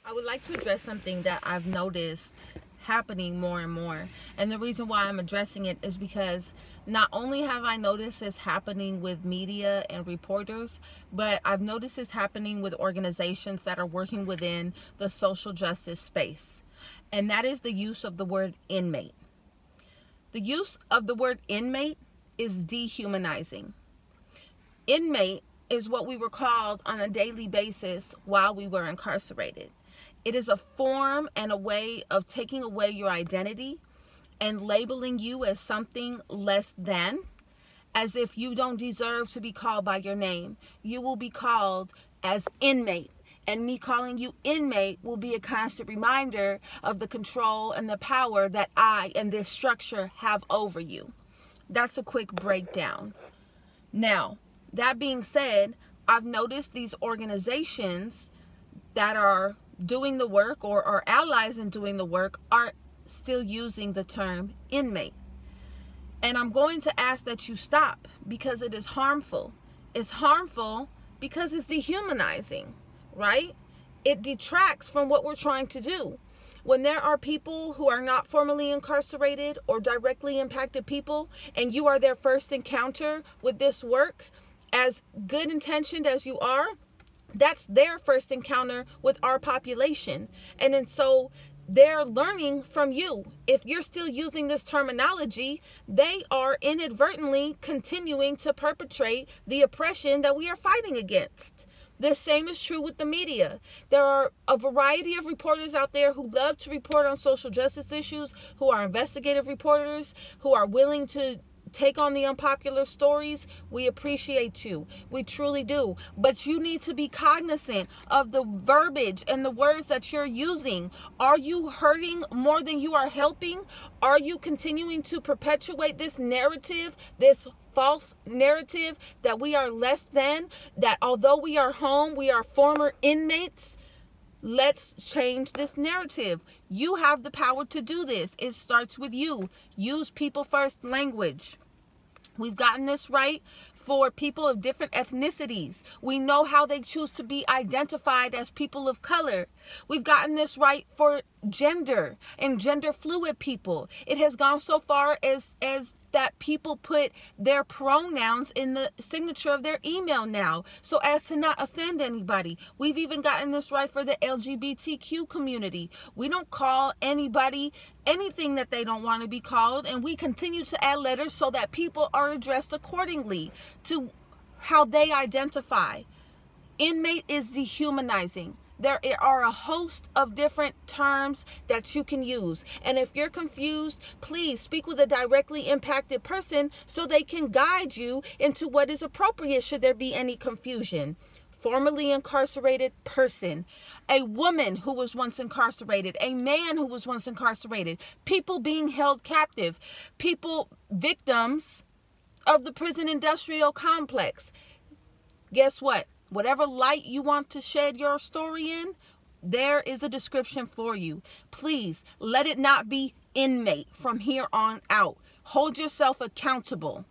I would like to address something that I've noticed happening more and more. And the reason why I'm addressing it is because not only have I noticed this happening with media and reporters, but I've noticed this happening with organizations that are working within the social justice space. And that is the use of the word inmate. The use of the word inmate is dehumanizing. Inmate is what we were called on a daily basis while we were incarcerated. It is a form and a way of taking away your identity and labeling you as something less than, as if you don't deserve to be called by your name. You will be called as inmate. And me calling you inmate will be a constant reminder of the control and the power that I and this structure have over you. That's a quick breakdown. Now, that being said, I've noticed these organizations that are doing the work or are allies in doing the work are still using the term inmate. And I'm going to ask that you stop because it is harmful. It's harmful because it's dehumanizing, right? It detracts from what we're trying to do. When there are people who are not formally incarcerated or directly impacted people, and you are their first encounter with this work, as good intentioned as you are, that's their first encounter with our population. And then so they're learning from you. If you're still using this terminology, they are inadvertently continuing to perpetrate the oppression that we are fighting against. The same is true with the media. There are a variety of reporters out there who love to report on social justice issues, who are investigative reporters, who are willing to take on the unpopular stories. We appreciate you. We truly do. But you need to be cognizant of the verbiage and the words that you're using. Are you hurting more than you are helping? Are you continuing to perpetuate this narrative, this false narrative that we are less than, that although we are home, we are former inmates? Let's change this narrative. You have the power to do this. It starts with you. Use people first language. We've gotten this right for people of different ethnicities. We know how they choose to be identified as people of color. We've gotten this right for gender and gender fluid people. It has gone so far as that people put their pronouns in the signature of their email now, so as to not offend anybody. We've even gotten this right for the LGBTQ community. We don't call anybody anything that they don't want to be called, and we continue to add letters so that people are addressed accordingly to how they identify. Inmate is dehumanizing. There are a host of different terms that you can use. And if you're confused, please speak with a directly impacted person so they can guide you into what is appropriate should there be any confusion. Formerly incarcerated person, a woman who was once incarcerated, a man who was once incarcerated, people being held captive, people victims of the prison industrial complex. Guess what? Whatever light you want to shed your story in, there is a description for you. Please let it not be inmate from here on out. Hold yourself accountable.